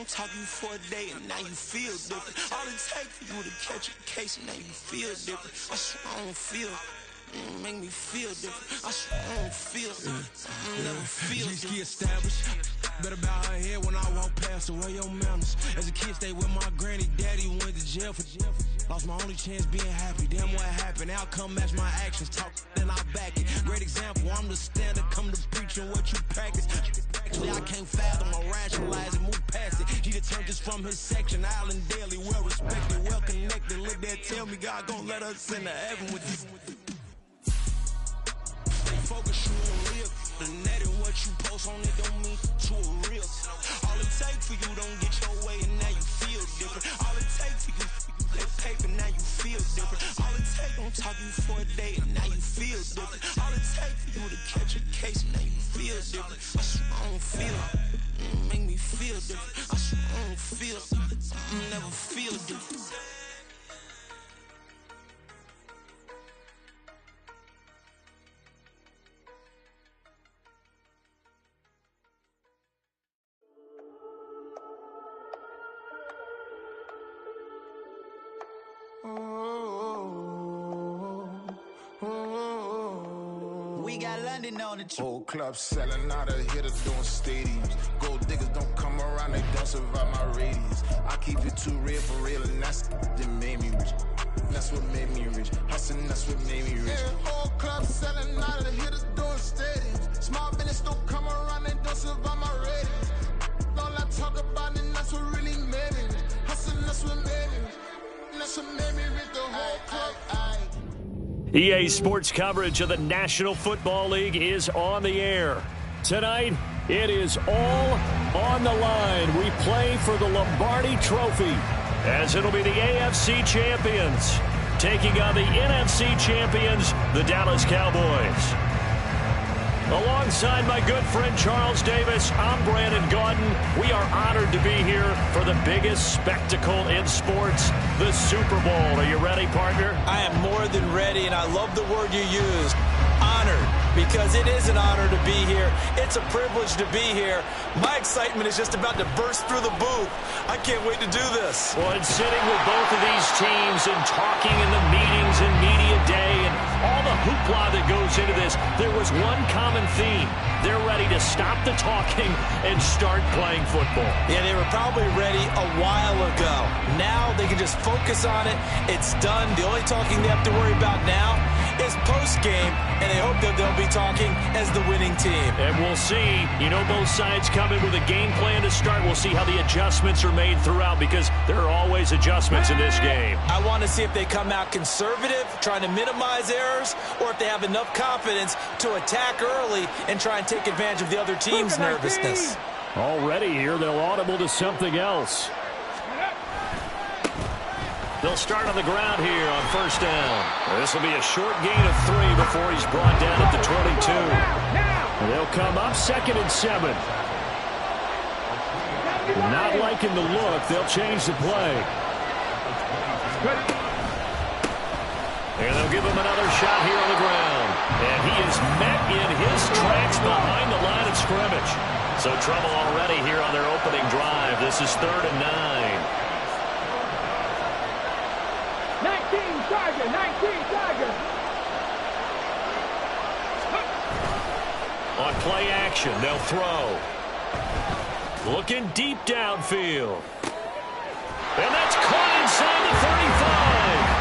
don't talk you for a day and now you feel different. All it takes for you to catch a case and now you feel different. I swear I don't feel make me feel different. I swear I don't feel never feel different. Established. Better bow her head when I walk past her. Where your manners? As a kid, stayed with my granny. Daddy went to jail for lost my only chance being happy. Damn, what happened? Outcome match my actions. Talk, then I back it. Great example. I'm the standard. Come to preaching what you practice. Actually, I can't fathom or rationalize it. Move past it. He determined this from his section. Island daily, well respected, well connected. Look there, tell me God gon' let us into heaven with you. Focus, you on real. The net and what you post on it don't mean to a real. All it takes for you don't get your way and now you feel different. All it takes for you that paper now you feel different. All it takes don't talk you for a day and now you feel different. All it takes for you to catch a case and now you feel different. I swear I don't feel make me feel different. I swear I don't feel never feel different. We got London on the whole club selling out of hitters doing stadiums. Gold diggers don't come around, they don't survive my radius. I keep it too real for real, and that's that made me rich. That's what made me rich. Hustling, that's what made me rich. Yeah, whole club selling out of hitters doing stadiums. Small business don't come around, they don't survive my radius. All I talk about, and that's what really made me rich. Hustling, that's what made me rich. That's what made me rich. The whole club. EA Sports coverage of the National Football League is on the air. Tonight, it is all on the line. We play for the Lombardi Trophy, as it'll be the AFC champions taking on the NFC champions, the Dallas Cowboys. Alongside my good friend Charles Davis, I'm Brandon Gaudin. We are honored to be here for the biggest spectacle in sports, the Super Bowl. Are you ready, partner? I am more than ready, and I love the word you used, honored, because it is an honor to be here. It's a privilege to be here. My excitement is just about to burst through the booth. I can't wait to do this. Well, and sitting with both of these teams and talking in the meetings and media day and all the hoopla that goes into this, there was one common theme. They're ready to stop the talking and start playing football. Yeah, they were probably ready a while ago. Now they can just focus on it. It's done. The only talking they have to worry about now is post-game, and they hope that they'll be talking as the winning team. And we'll see. You know, both sides come in with a game plan to start. We'll see how the adjustments are made throughout, because there are always adjustments in this game. I want to see if they come out conservative, trying to minimize errors, or if they have enough confidence to attack early and try and take advantage of the other team's nervousness. Already here, they'll audible to something else. They'll start on the ground here on first down. This will be a short gain of 3 before he's brought down at the 22. And they'll come up 2nd and 7. Not liking the look. They'll change the play. And they'll give him another shot here on the ground. And he is met in his tracks behind the line of scrimmage. So trouble already here on their opening drive. This is 3rd and 9. 19 Tiger. On play action, they'll throw. Looking deep downfield. And that's caught inside the 35.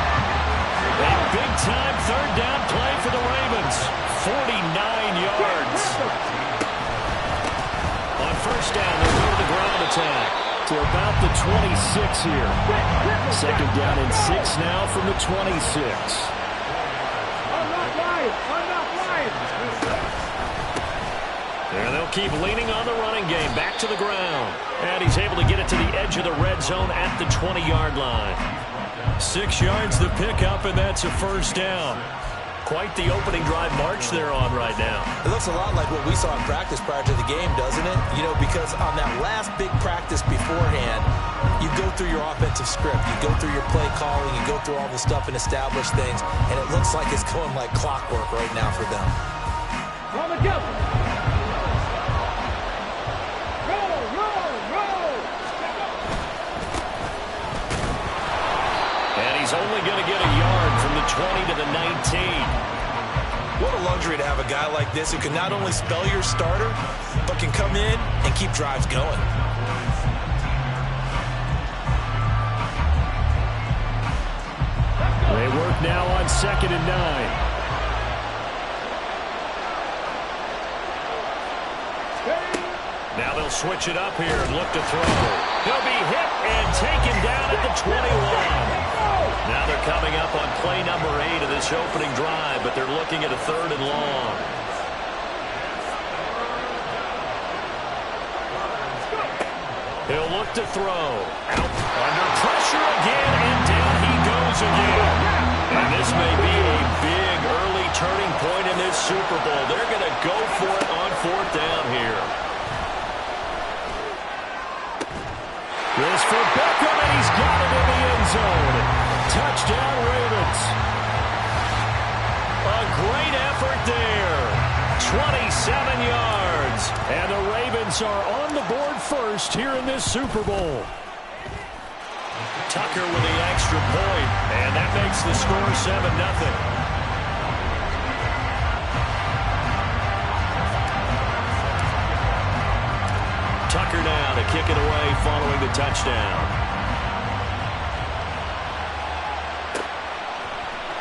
A big-time 3rd down play for the Ravens. 49 yards. On first down, they'll go to the ground attack to about the 26 here. 2nd down and 6 now from the 26. And they'll keep leaning on the running game. Back to the ground. And he's able to get it to the edge of the red zone at the 20-yard line. 6 yards to pick up, and that's a first down. Quite the opening drive march they're on right now. It looks a lot like what we saw in practice prior to the game, doesn't it? You know, because on that last big practice beforehand, you go through your offensive script. You go through your play calling. You go through all the stuff and establish things. And it looks like it's going like clockwork right now for them. On the jump. Roll. He's only going to get a yard from the 20 to the 19. What a luxury to have a guy like this who can not only spell your starter, but can come in and keep drives going. They work now on 2nd and 9. Now they'll switch it up here and look to throw. He'll be hit and taken down at the 21. Now they're coming up on play number 8 of this opening drive, but they're looking at a 3rd and long. He'll look to throw. Out under pressure again, and down he goes again. And this may be a big early turning point in this Super Bowl. They're going to go for it on 4th down here. This for Beckham, and he's got it in the end zone. Touchdown, Ravens. A great effort there. 27 yards. And the Ravens are on the board first here in this Super Bowl. Tucker with the extra point, and that makes the score 7-0. Tucker now to kick it away following the touchdown.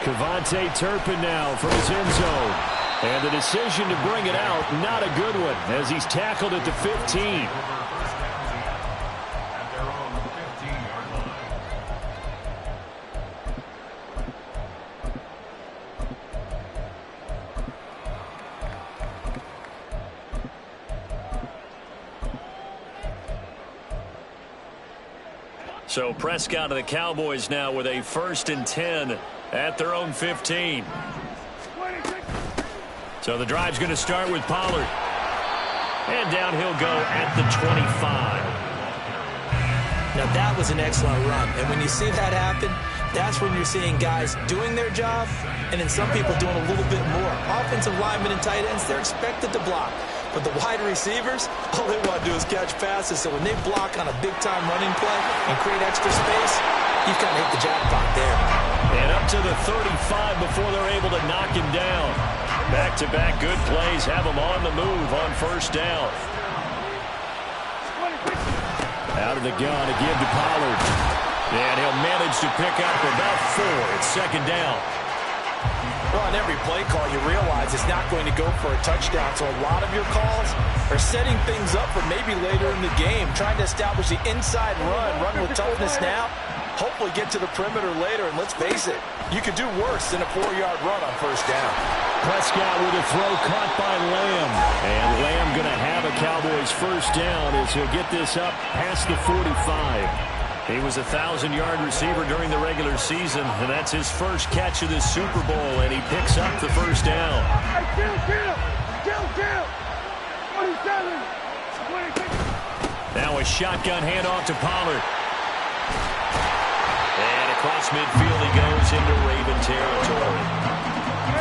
Kevontae Turpin now from his end zone. And the decision to bring it out, not a good one, as he's tackled at the 15. So Prescott of the Cowboys now with a 1st and 10 at their own 15. So the drive's going to start with Pollard. And down he'll go at the 25. Now that was an excellent run. And when you see that happen, that's when you're seeing guys doing their job and then some people doing a little bit more. Offensive linemen and tight ends, they're expected to block. But the wide receivers, all they want to do is catch passes. So when they block on a big-time running play and create extra space, you've kind of hit the jackpot there. And up to the 35 before they're able to knock him down. Back-to-back good plays have him on the move on 1st down. Out of the gun again to Pollard. And he'll manage to pick up about 4. It's 2nd down. Well, on every play call, you realize it's not going to go for a touchdown. So a lot of your calls are setting things up for maybe later in the game, trying to establish the inside run with toughness now, hopefully get to the perimeter later. And let's face it, you could do worse than a 4-yard run on 1st down. Prescott with a throw caught by Lamb. And Lamb going to have a Cowboys 1st down as he'll get this up past the 45. He was a 1,000-yard receiver during the regular season, and that's his first catch of this Super Bowl, and he picks up the 1st down. Now a shotgun handoff to Pollard. And across midfield he goes into Raven territory.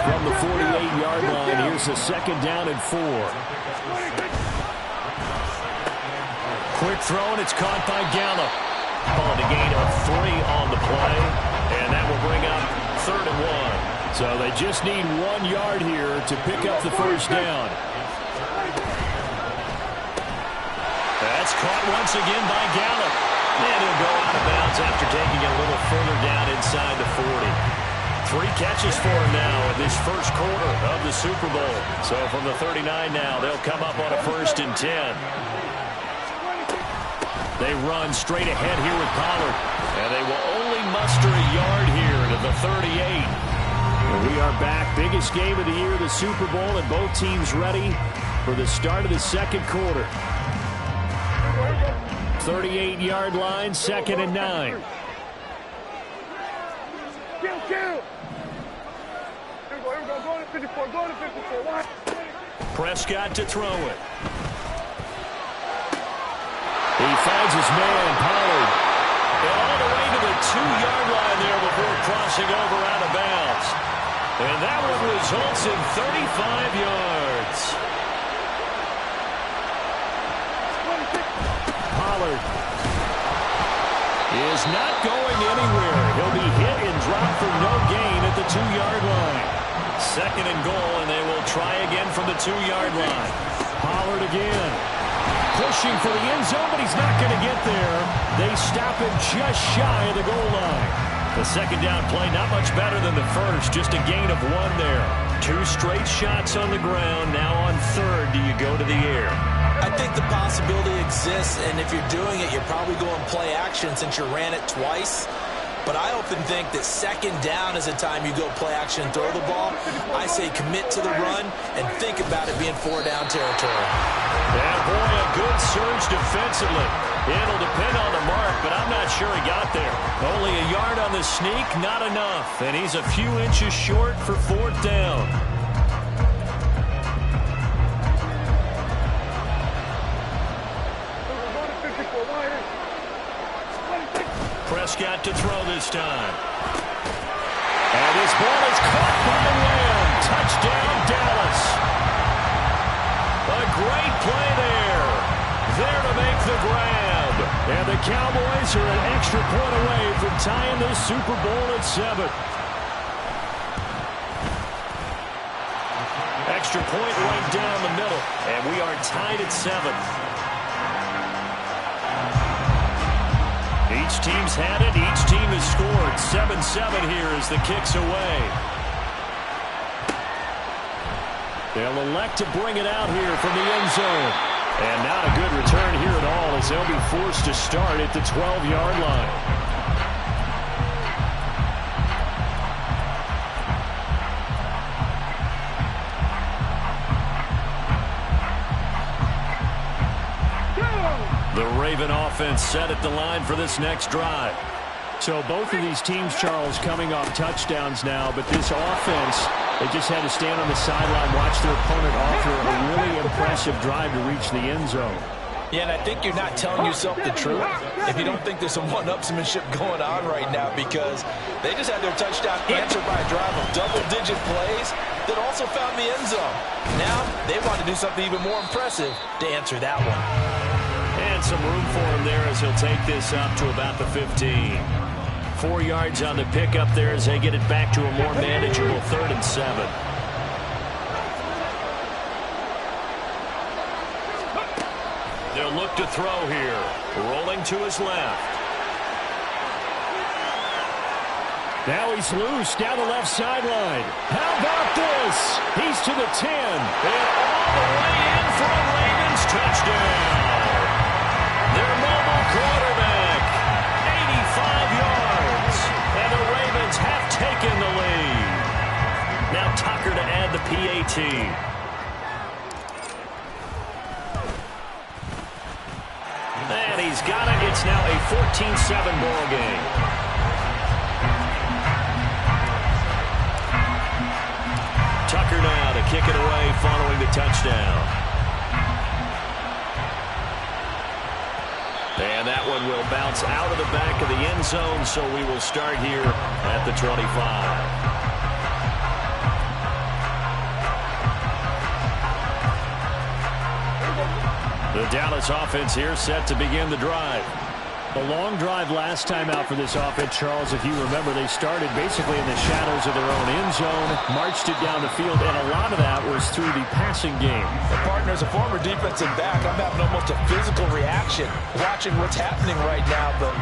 From the 48-yard line, here's a 2nd down and 4. Quick throw, and it's caught by Gallup. Calling a gain of 3 on the play, and that will bring up 3rd and 1. So they just need 1 yard here to pick up the 1st down. That's caught once again by Gallup. And he'll go out of bounds after taking a little further down inside the 40. 3 catches for him now in this 1st quarter of the Super Bowl. So from the 39 now, they'll come up on a 1st and 10. They run straight ahead here with Pollard. And they will only muster a yard here to the 38. And we are back. Biggest game of the year, the Super Bowl, and both teams ready for the start of the 2nd quarter. 38-yard line, 2nd and 9. Prescott to throw it. He finds his man, Pollard. And all the way to the 2-yard line there before crossing over out of bounds. And that one results in 35 yards. Pollard is not going anywhere. He'll be hit and dropped for no gain at the 2-yard line. 2nd and goal, and they will try again from the 2-yard line. Pollard again. Pushing for the end zone, but he's not going to get there. They stop him just shy of the goal line. The 2nd down play, not much better than the first, just a gain of 1 there. 2 straight shots on the ground. Now on 3rd, do you go to the air? I think the possibility exists, and if you're doing it, you're probably going play action since you ran it twice. But I often think that 2nd down is a time you go play action and throw the ball. I say commit to the run and think about it being 4-down territory. Yeah, boy, a good surge defensively. It'll depend on the mark, but I'm not sure he got there. Only a yard on the sneak, not enough. And he's a few inches short for 4th down. Prescott to throw this time. And his ball is caught by Lamb. Touchdown, Dallas. A great play there. There to make the grab. And the Cowboys are an extra point away from tying the Super Bowl at 7. Extra point right down the middle. And we are tied at 7. Each team's had it. Each team has scored. 7-7 here as the kick's away. They'll elect to bring it out here from the end zone. And not a good return here at all as they'll be forced to start at the 12-yard line. The Raven offense set at the line for this next drive. So both of these teams, Charles, coming off touchdowns now, but this offense, they just had to stand on the sideline, watch their opponent offer a really impressive drive to reach the end zone. Yeah, and I think you're not telling yourself the truth if you don't think there's some one-upsmanship going on right now, because they just had their touchdown answered by a drive of double-digit plays that also found the end zone. Now they want to do something even more impressive to answer that one. And some room for him there as he'll take this up to about the 15. 4 yards on the pickup there as they get it back to a more manageable 3rd and 7. They'll look to throw here. Rolling to his left. Now he's loose down the left sideline. How about this? He's to the 10. And all the way in for a Ravens touchdown. Their mobile quarterback, 85 yards, and the Ravens have taken the lead. Now Tucker to add the PAT. And he's got it. It's now a 14-7 ball game. Tucker now to kick it away following the touchdown. And that one will bounce out of the back of the end zone, so we will start here at the 25. The Dallas offense here set to begin the drive. A long drive last time out for this offense, Charles. If you remember, they started basically in the shadows of their own end zone, marched it down the field, and a lot of that was through the passing game. The partner, as a former defensive back, I'm having almost a physical reaction watching what's happening right now. But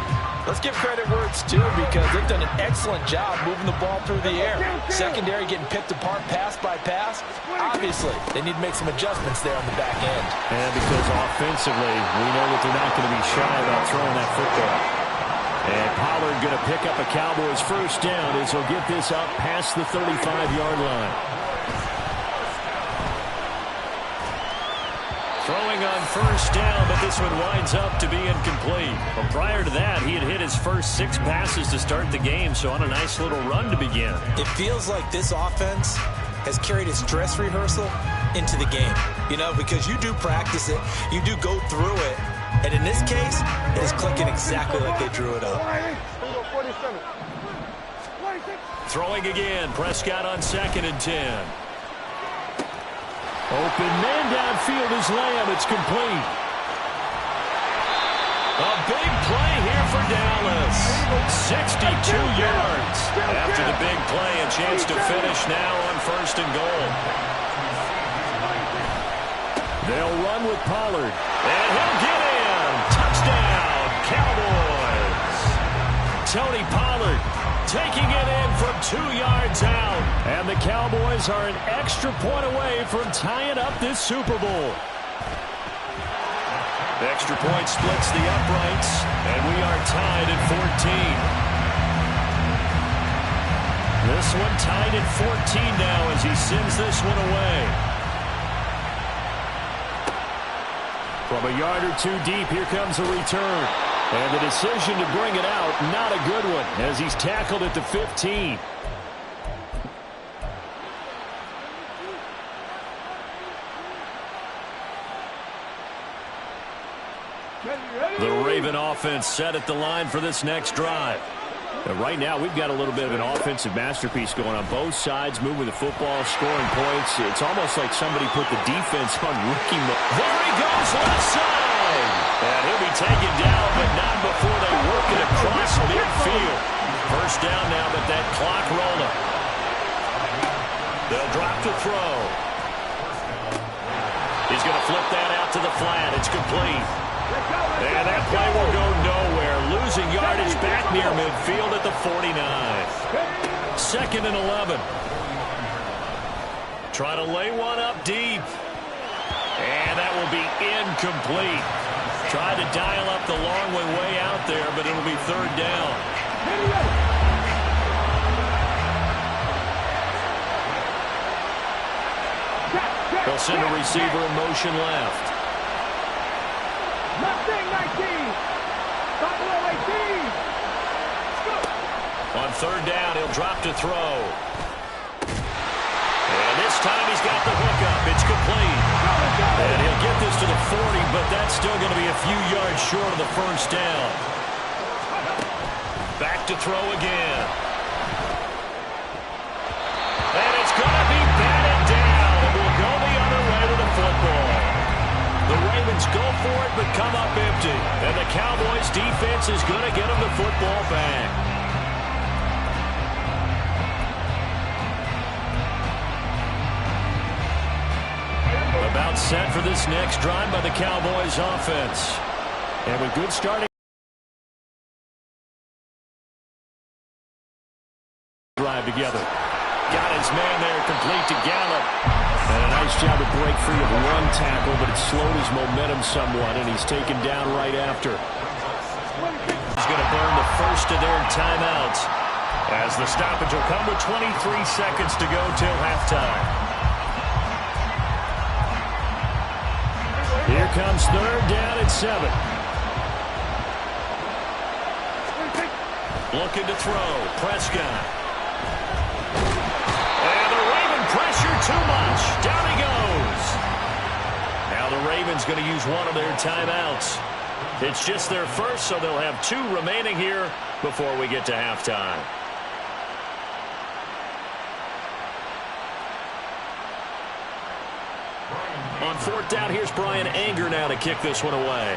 let's give credit where it's due, because they've done an excellent job moving the ball through the air. Secondary getting picked apart pass by pass. Obviously, they need to make some adjustments there on the back end. And because offensively, we know that they're not going to be shy about throwing that football. And Pollard going to pick up a Cowboys first down as he'll get this up past the 35-yard line. Throwing on first down, but this one winds up to be incomplete. Well, prior to that, he had hit his first 6 passes to start the game, so on a nice little run to begin. It feels like this offense has carried its dress rehearsal into the game. You know, because you do practice it, you do go through it, and in this case, it is clicking exactly like they drew it up. Throwing again, Prescott on 2nd and 10. Open man downfield is Lamb. It's complete. A big play here for Dallas. 62 yards. After the big play, a chance to finish now on 1st and goal. They'll run with Pollard. And he'll get in. Touchdown, Cowboys. Tony Pollard taking it in from 2 yards out. And the Cowboys are an extra point away from tying up this Super Bowl. The extra point splits the uprights, and we are tied at 14. This one tied at 14 now as he sends this one away. From a yard or two deep, here comes a return. And the decision to bring it out, not a good one, as he's tackled at the 15. The Raven offense set at the line for this next drive. Right now, we've got a little bit of an offensive masterpiece going on both sides, moving the football, scoring points. It's almost like somebody put the defense on rookie mode. There he goes, left side. And he'll be taken down, but not before they work it across midfield. First down now, but that clock rolling. They'll drop to throw. He's going to flip that out to the flat. It's complete. And that play will go nowhere. Losing yardage back near midfield at the 49. 2nd and 11. Try to lay one up deep. And that will be incomplete. Tried to dial up the long way out there, but it'll be 3rd down. They'll send a receiver in motion left. Left wing 19. Buffalo 18. On 3rd down, he'll drop to throw. And this time he's got the hook up. It's complete. And he'll get this to the 40, but that's still going to be a few yards short of the 1st down. Back to throw again. And it's going to be batted down. It will go the other way to the football. The Ravens go for it, but come up empty. And the Cowboys' defense is going to get them the football back. About set for this next drive by the Cowboys' offense. And with good starting drive together. Got his man there, complete to Gallup. And a nice job to break free of one tackle, but it slowed his momentum somewhat, and he's taken down right after. He's going to burn the first of their timeouts, as the stoppage will come with 23 seconds to go till halftime. Here comes 3rd down and 7. Looking to throw. Prescott. Pressure too much. Down he goes. Now the Ravens going to use one of their timeouts. It's just their first, so they'll have 2 remaining here before we get to halftime. On 4th down, here's Brian Anger now to kick this one away.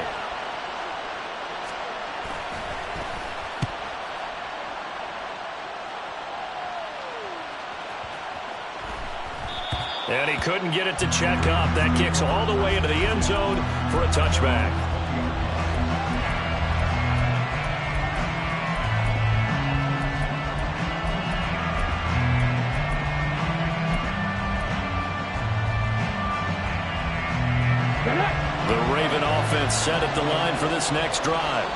And he couldn't get it to check up. That kicks all the way into the end zone for a touchback. The Raven offense set at the line for this next drive.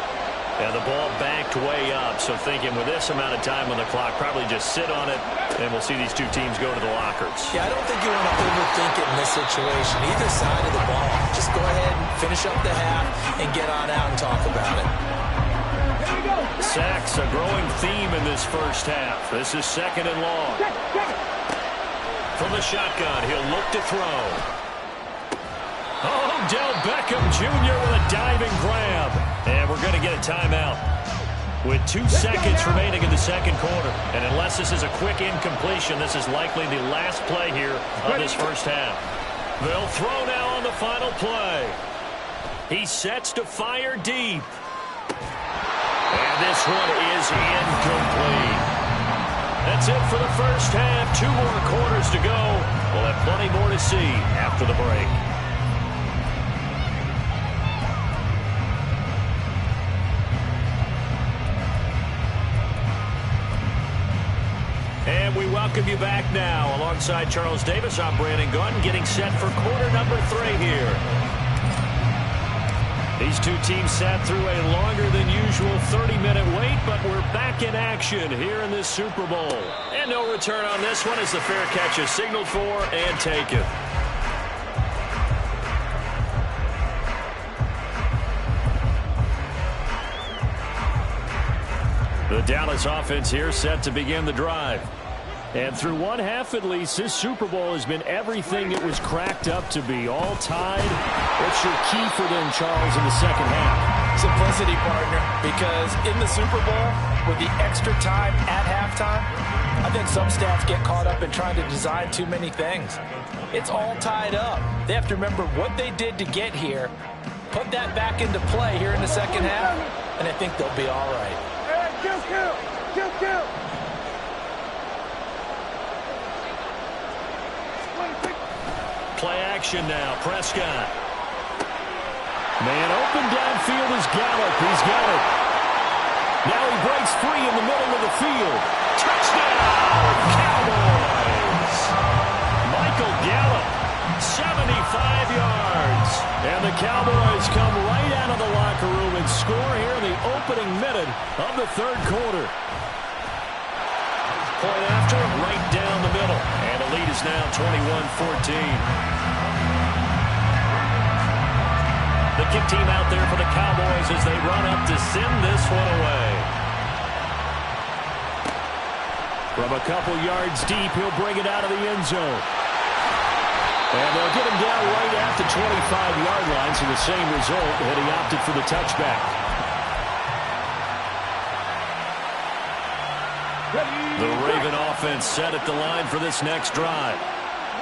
And the ball backed way up, so thinking with this amount of time on the clock, probably just sit on it, and we'll see these two teams go to the lockers. Yeah, I don't think you want to overthink it in this situation. Either side of the ball. Just go ahead and finish up the half and get on out and talk about it. Sacks, a growing theme in this first half. This is 2nd and long. From the shotgun, he'll look to throw. Oh, Odell Beckham Jr. with a diving grab. And we're going to get a timeout with 2 seconds remaining in the 2nd quarter. And unless this is a quick incompletion, this is likely the last play here of this first half. They'll throw now on the final play. He sets to fire deep. And this one is incomplete. That's it for the first half. 2 more quarters to go. We'll have plenty more to see after the break. And we welcome you back now. Alongside Charles Davis, I'm Brandon Gunn, getting set for quarter number 3 here. These two teams sat through a longer than usual 30-minute wait, but we're back in action here in this Super Bowl. And no return on this one as the fair catch is signaled for and taken. The Dallas offense here set to begin the drive. And through one half at least, this Super Bowl has been everything it was cracked up to be. All tied. What's your key for them, Charles, in the second half? Simplicity, partner, because in the Super Bowl, with the extra time at halftime, I think some stats get caught up in trying to design too many things. It's all tied up. They have to remember what they did to get here, put that back into play here in the second half, and I think they'll be all right. Kill. Play action now. Prescott. Man open downfield is Gallup. He's got it. Now he breaks free in the middle of the field. Touchdown, Cowboys. Michael Gallup, 75 yards. And the Cowboys come right out of the locker room and score here in the opening minute of the third quarter. Point after, right down the middle. And the lead is now 21-14. The kick team out there for the Cowboys as they run up to send this one away. From a couple yards deep, he'll bring it out of the end zone. And they'll get him down right at the 25-yard line, so the same result, and he opted for the touchback. The Raven offense set at the line for this next drive.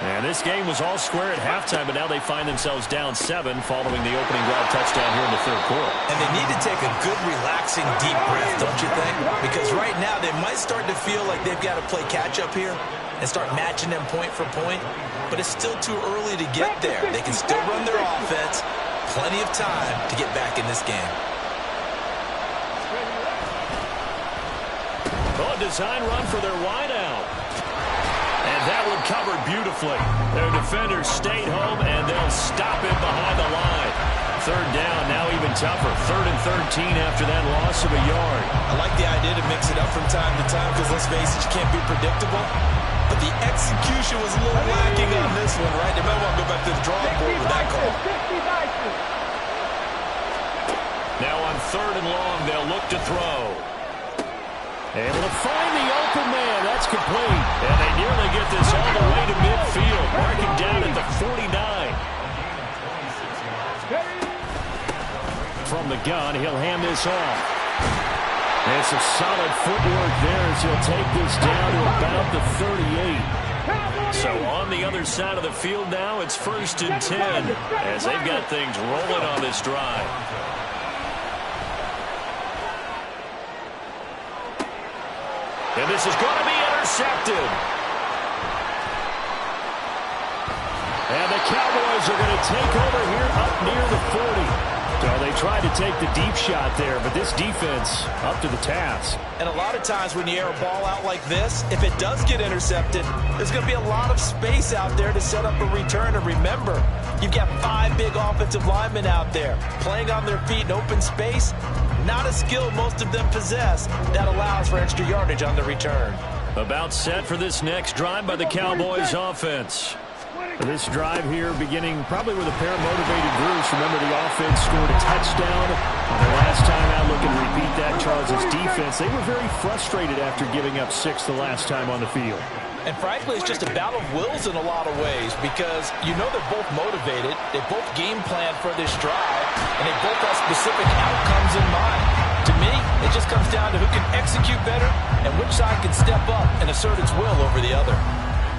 And this game was all square at halftime, but now they find themselves down 7 following the opening drive touchdown here in the third quarter. And they need to take a good, relaxing, deep breath, don't you think? Because right now they might start to feel like they've got to play catch-up here and start matching them point for point. But it's still too early to get there. They can still run their offense. Plenty of time to get back in this game. Oh, a design run for their wideout. And that one covered beautifully. Their defenders stayed home, and they'll stop him behind the line. Third down, now even tougher. 3rd and 13 after that loss of a yard. I like the idea to mix it up from time to time because, let's face it, you can't be predictable. But the execution was a little lacking on this one, right? They might want to go back to the drawing board with that call. Now on 3rd and long, they'll look to throw. Able to find the open man. That's complete. And they nearly get this all the way to midfield. Marking down at the 49. From the gun, he'll hand this off. And some solid footwork there as he'll take this down to about the 38. So on the other side of the field now, it's 1st and 10 as they've got things rolling on this drive. And this is going to be intercepted. And the Cowboys are going to take over here up near the 40. So they tried to take the deep shot there, but this defense up to the task. And a lot of times when you air a ball out like this, if it does get intercepted, there's going to be a lot of space out there to set up a return. And remember, you've got 5 big offensive linemen out there playing on their feet in open space. Not a skill most of them possess that allows for extra yardage on the return. About set for this next drive by the Cowboys offense. This drive here beginning probably with a pair of motivated groups. Remember, the offense scored a touchdown. And the last time out, looking to repeat that, Charles' defense, they were very frustrated after giving up 6 the last time on the field. And frankly, it's just a battle of wills in a lot of ways because you know they're both motivated. They both game plan for this drive, and they both have specific outcomes in mind. To me, it just comes down to who can execute better and which side can step up and assert its will over the other.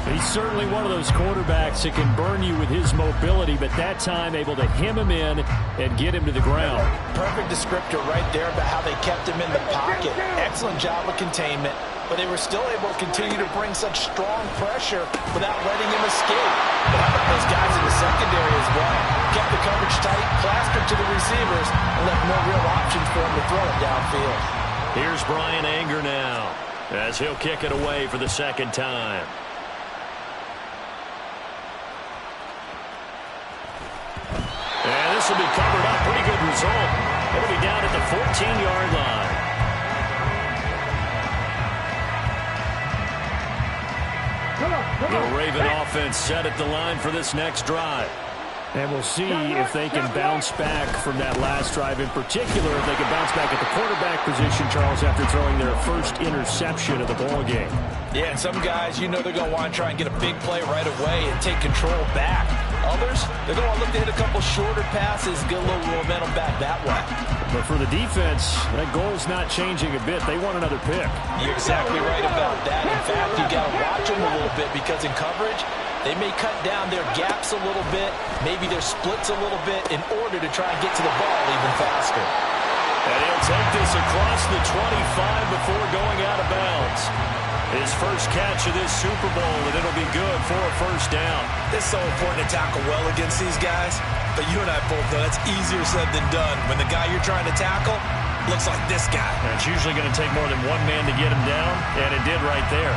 He's certainly one of those quarterbacks that can burn you with his mobility, but that time able to hem him in and get him to the ground. Perfect descriptor right there about how they kept him in the pocket. Excellent job of containment, but they were still able to continue to bring such strong pressure without letting him escape. But how about those guys in the secondary as well? Kept the coverage tight, plastered to the receivers, and left no real options for him to throw it downfield. Here's Brian Anger now, as he'll kick it away for the second time. And this will be covered up. Pretty good result. It'll be down at the 14-yard line. The Raven offense set at the line for this next drive. And we'll see if they can bounce back from that last drive. In particular, if they can bounce back at the quarterback position, Charles, after throwing their first interception of the ballgame. Yeah, and some guys, you know they're going to want to try and get a big play right away and take control back. Others, they're going to look to hit a couple shorter passes, get a little momentum back that way. But for the defense, that goal's not changing a bit. They want another pick. You're exactly right about that. In fact, you got to watch them a little bit because in coverage, they may cut down their gaps a little bit, maybe their splits a little bit in order to try and get to the ball even faster. And he'll take this across the 25 before going out of bounds. His first catch of this Super Bowl, and it'll be good for a first down. It's so important to tackle well against these guys, but you and I both know that's easier said than done. When the guy you're trying to tackle looks like this guy. And it's usually going to take more than one man to get him down, and it did right there.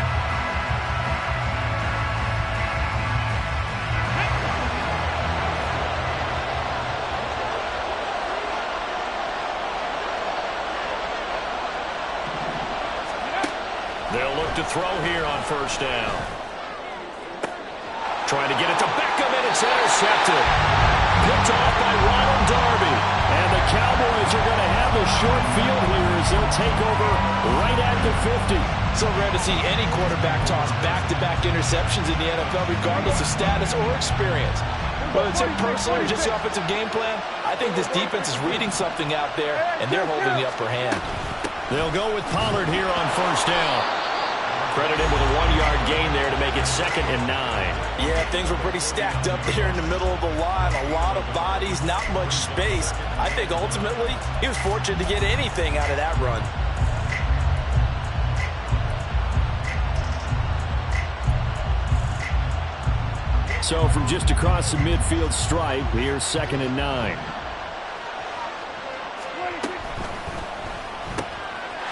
They'll look to throw here on first down. Trying to get it to Beckham, and it's intercepted. Picked off by Ronald Darby. And the Cowboys are going to have a short field here as they'll take over right at the 50. So rare to see any quarterback toss back-to-back interceptions in the NFL, regardless of status or experience. Whether it's personal or just the offensive game plan, I think this defense is reading something out there, and they're holding the upper hand. They'll go with Pollard here on first down. Credit him with a 1-yard gain there to make it 2nd and 9. Yeah, things were pretty stacked up there in the middle of the line. A lot of bodies, not much space. I think ultimately he was fortunate to get anything out of that run. So from just across the midfield stripe, here's 2nd and 9.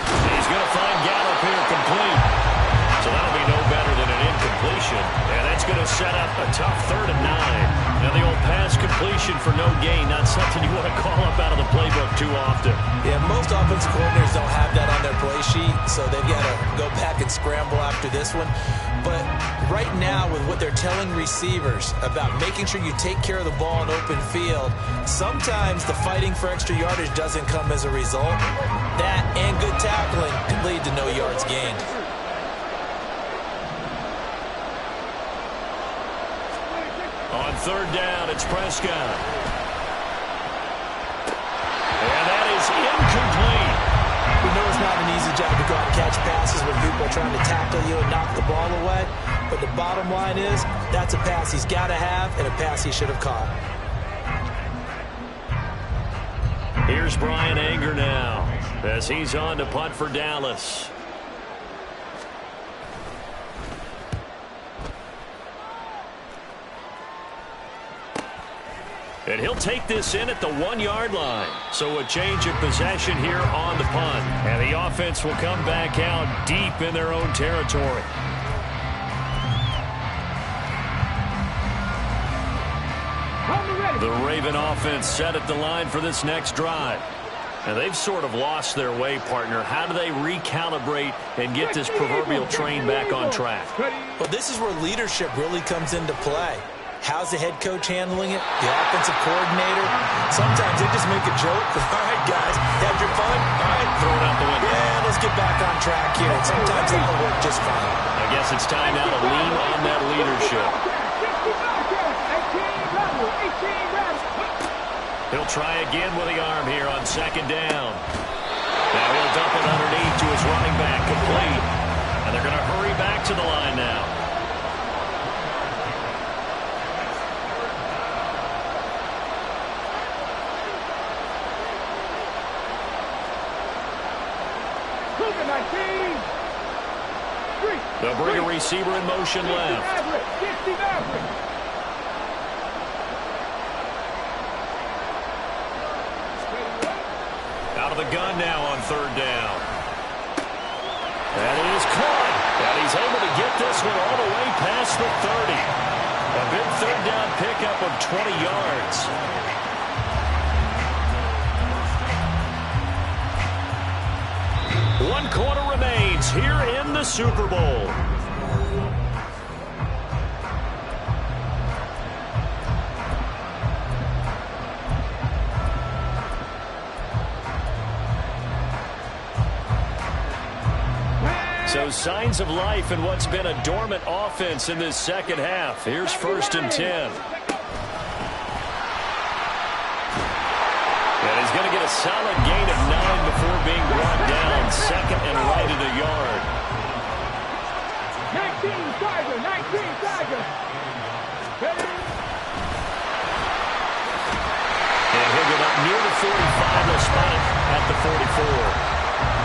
He's going to find Gallup here complete. So that'll be no better than an incompletion. And that's going to set up a tough 3rd and 9. Now the old pass completion for no gain, not something you want to call up out of the playbook too often. Yeah, most offensive coordinators don't have that on their play sheet, so they've got to go back and scramble after this one. But right now, with what they're telling receivers about making sure you take care of the ball in open field, sometimes the fighting for extra yardage doesn't come as a result. That and good tackling can lead to no yards gained. On 3rd down, it's Prescott. And that is incomplete. We know it's not an easy job to go out and catch passes when people are trying to tackle you and knock the ball away. But the bottom line is, that's a pass he's got to have and a pass he should have caught. Here's Brian Anger now as he's on to punt for Dallas. And he'll take this in at the 1-yard line. So a change of possession here on the punt. And the offense will come back out deep in their own territory. The Raven offense set at the line for this next drive. And they've sort of lost their way, partner. How do they recalibrate and get this proverbial train back on track? Well, this is where leadership really comes into play. How's the head coach handling it? The offensive coordinator? Sometimes they just make a joke. All right, guys, had your fun? All right, throw it out the window. Yeah, let's get back on track here. And sometimes that'll work just fine. I guess it's time now to lean on that leadership. He'll try again with the arm here on 2nd down. Now he'll dump it underneath to his running back, complete. And they're going to hurry back to the line now. They'll bring a receiver in motion left. Out of the gun now on third down. That is caught. And he's able to get this one all the way past the 30. A big third down pickup of 20 yards. One quarter remains here in the Super Bowl. So signs of life in what's been a dormant offense in this second half. Here's 1st and 10. And he's going to get a solid gain of 9 before being brought down. 2nd and right at a yard. 19 Tiger. And he'll get up near the 45. They'll spot it at the 44.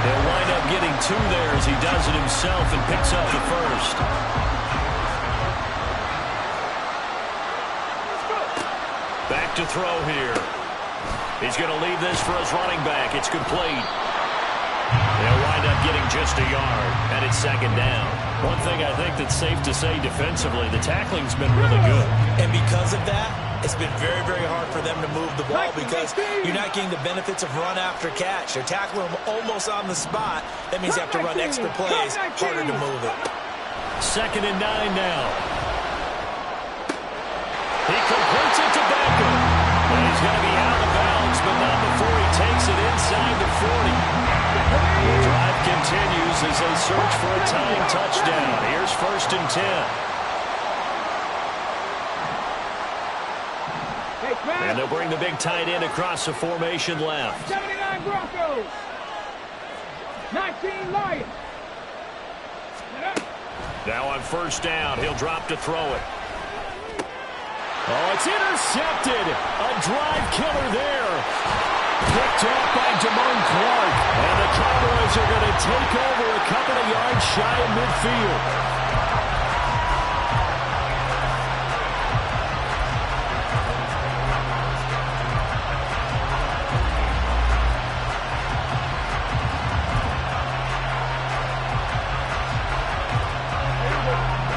He'll wind up getting 2 there as he does it himself and picks up the first. Back to throw here. He's going to leave this for his running back. It's complete. They'll wind up getting just a yard, and it's 2nd down. One thing I think that's safe to say defensively, the tackling's been really good. And because of that, it's been very, very hard for them to move the ball because you're not getting the benefits of run after catch. They're tackling them almost on the spot. That means you have to run extra plays, harder to move it. 2nd and 9 now. He completes it to Beckham. And he's going to be out of bounds, but not before he takes it inside the 40. The drive continues as they search for a tying touchdown. Here's 1st and 10. And they'll bring the big tight end across the formation left. 79 Broncos. 19 Lions. Now on 1st down, he'll drop to throw it. Oh, it's intercepted. A drive killer there. Picked off by Damone Clark. And the Cowboys are going to take over a couple of yards shy of midfield.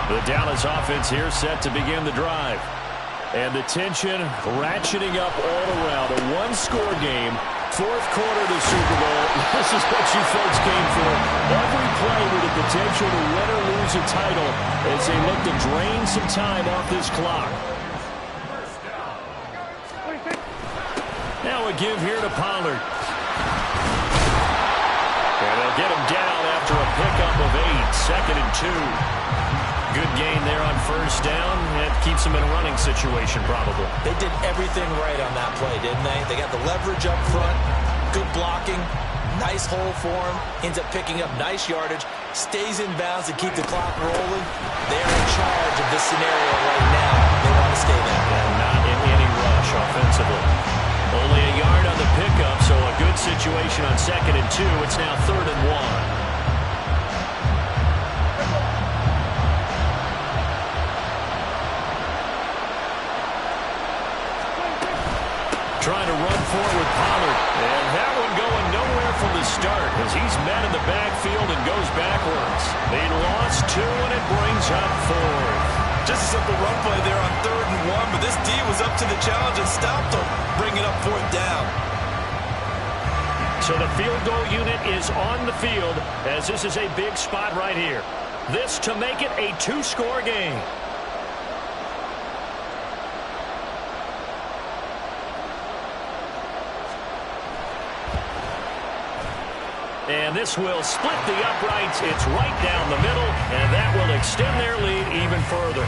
The Dallas offense here set to begin the drive. And the tension ratcheting up all around. A one-score game, 4th quarter of the Super Bowl. This is what you folks came for. Every play with the potential to win or lose a title as they look to drain some time off this clock. Now a give here to Pollard. And they'll get him down after a pickup of 8. 2nd and 2. Good gain there on 1st down. That keeps them in a running situation, probably. They did everything right on that play, didn't they? They got the leverage up front, good blocking, nice hole for him, ends up picking up nice yardage, stays in bounds to keep the clock rolling. They're in charge of this scenario right now. They want to stay there. And not in any rush offensively. Only a yard on the pickup, so a good situation on 2nd and 2. It's now 3rd and 1. Trying to run forward with Pollard. And that one going nowhere from the start as he's met in the backfield and goes backwards. They lost 2 and it brings up 4th. Just a simple run play there on 3rd and 1, but this D was up to the challenge and stopped them, bringing up 4th down. So the field goal unit is on the field as this is a big spot right here. This to make it a 2-score game. And this will split the uprights. It's right down the middle, and that will extend their lead even further.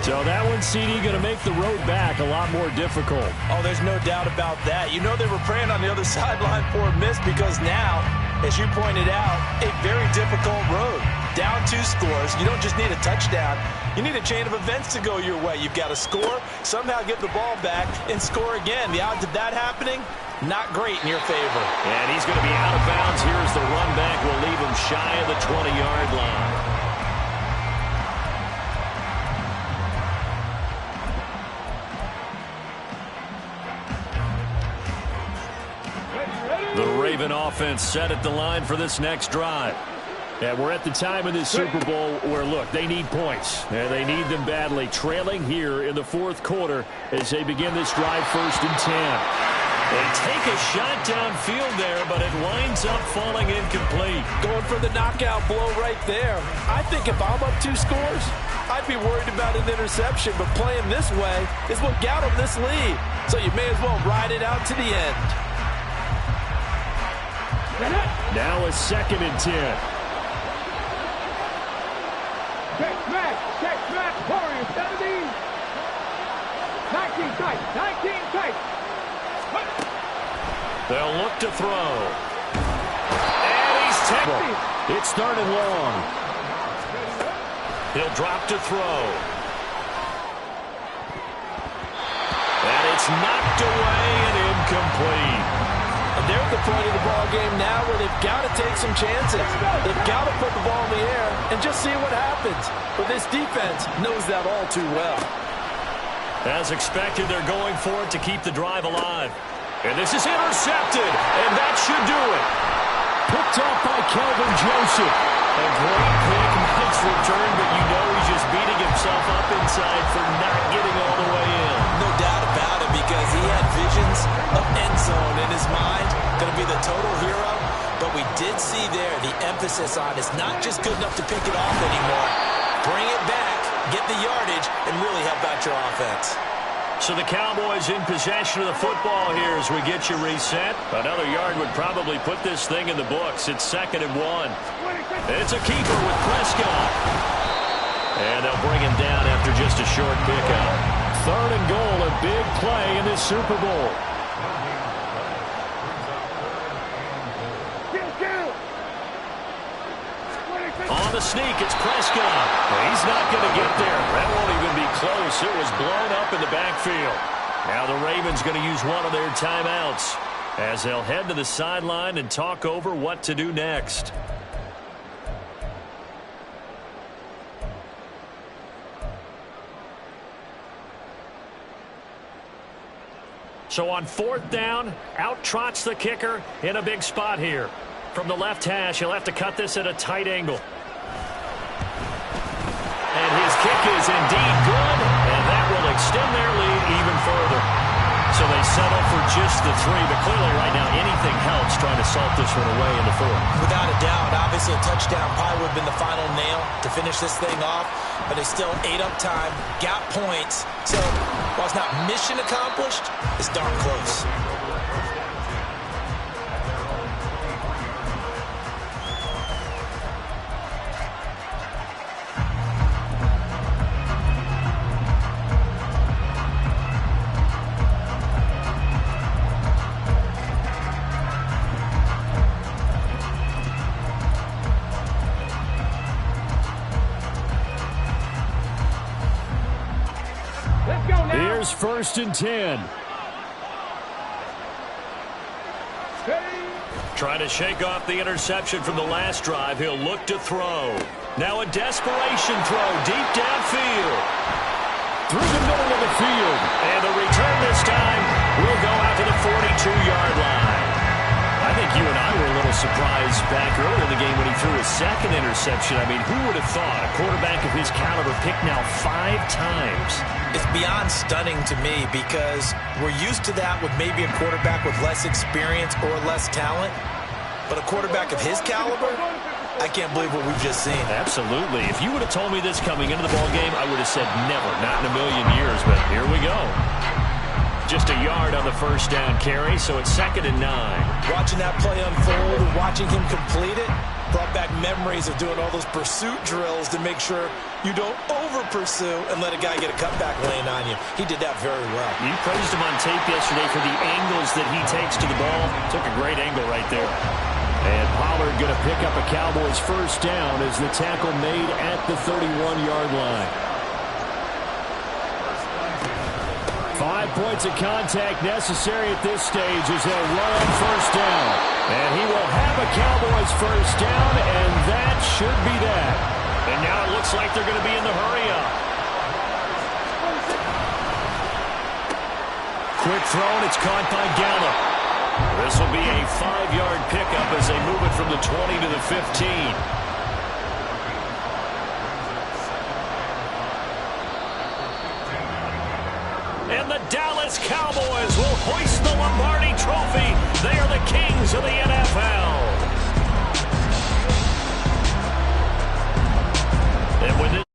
So that one, CD, going to make the road back a lot more difficult. Oh, there's no doubt about that. You know they were praying on the other sideline for a miss because now as you pointed out, a very difficult road. Down 2 scores, you don't just need a touchdown. You need a chain of events to go your way. You've got to score, somehow get the ball back, and score again. The odds of that happening, not great in your favor. And he's going to be out of bounds. Here's the run back. Will leave him shy of the 20-yard line. The Raven offense set at the line for this next drive. And we're at the time of this Super Bowl where, look, they need points. And they need them badly. Trailing here in the 4th quarter as they begin this drive 1st and 10. They take a shot downfield there, but it winds up falling incomplete. Going for the knockout blow right there. I think if I'm up 2 scores, I'd be worried about an interception. But playing this way is what got them this lead. So you may as well ride it out to the end. Now a 2nd and 10. Check smash, Warriors 70. 19 tight, 19 tight. They'll look to throw. And he's tackled. It's 3rd and long. He'll drop to throw. And it's knocked away and incomplete. And they're at the point of the ball game now where they've got to take some chances. They've got to put the ball in the air and just see what happens. But this defense knows that all too well. As expected, they're going for it to keep the drive alive. And this is intercepted, and that should do it. Picked off by Kelvin Joseph. A great pick, nice return, but you know he's just beating himself up inside for not getting all the way in. No doubt about it, because he had visions of end zone in his mind. Going to be the total hero. But we did see there the emphasis on it's not just good enough to pick it off anymore. Bring it back, get the yardage, and really help out your offense. So the Cowboys in possession of the football here as we get you reset. Another yard would probably put this thing in the books. It's 2nd and 1. It's a keeper with Prescott. And they'll bring him down after just a short pickup. 3rd and goal, a big play in this Super Bowl. On the sneak, it's Prescott. He's not going to get there. That won't even be close. It was blown up in the backfield. Now the Ravens going to use one of their timeouts as they'll head to the sideline and talk over what to do next. So on 4th down, out trots the kicker in a big spot here. From the left hash, he'll have to cut this at a tight angle. And his kick is indeed good, and that will extend their lead even further. So they settle for just the 3, but clearly right now anything helps trying to salt this one away in the 4th. Without a doubt, obviously a touchdown probably would have been the final nail to finish this thing off, but they still ate up time, got points. So while it's not mission accomplished, it's darn close. Here's 1st and 10. Trying to shake off the interception from the last drive. He'll look to throw. Now a desperation throw deep downfield. Through the middle of the field. And the return this time will go out to the 42-yard line. I think you and I were a little surprised back earlier in the game when he threw his 2nd interception. I mean, who would have thought a quarterback of his caliber picked now 5 times? It's beyond stunning to me because we're used to that with maybe a quarterback with less experience or less talent. But a quarterback of his caliber, I can't believe what we've just seen. Absolutely. If you would have told me this coming into the ballgame, I would have said never, not in a million years. But here we go. Just a yard on the 1st down carry, so it's 2nd and 9. Watching that play unfold and watching him complete it brought back memories of doing all those pursuit drills to make sure you don't over-pursue and let a guy get a cutback lane on you. He did that very well. You praised him on tape yesterday for the angles that he takes to the ball. Took a great angle right there. And Pollard going to pick up a Cowboys first down as the tackle made at the 31-yard line. 5 points of contact necessary at this stage as they'll run on first down. And he will have a Cowboys first down, and that should be that. And now it looks like they're going to be in the hurry-up. Quick throw, and it's caught by Gallup. This will be a 5-yard pickup as they move it from the 20 to the 15. And the Dallas Cowboys will hoist the Lombardi Trophy. They are the kings of the NFL. And with it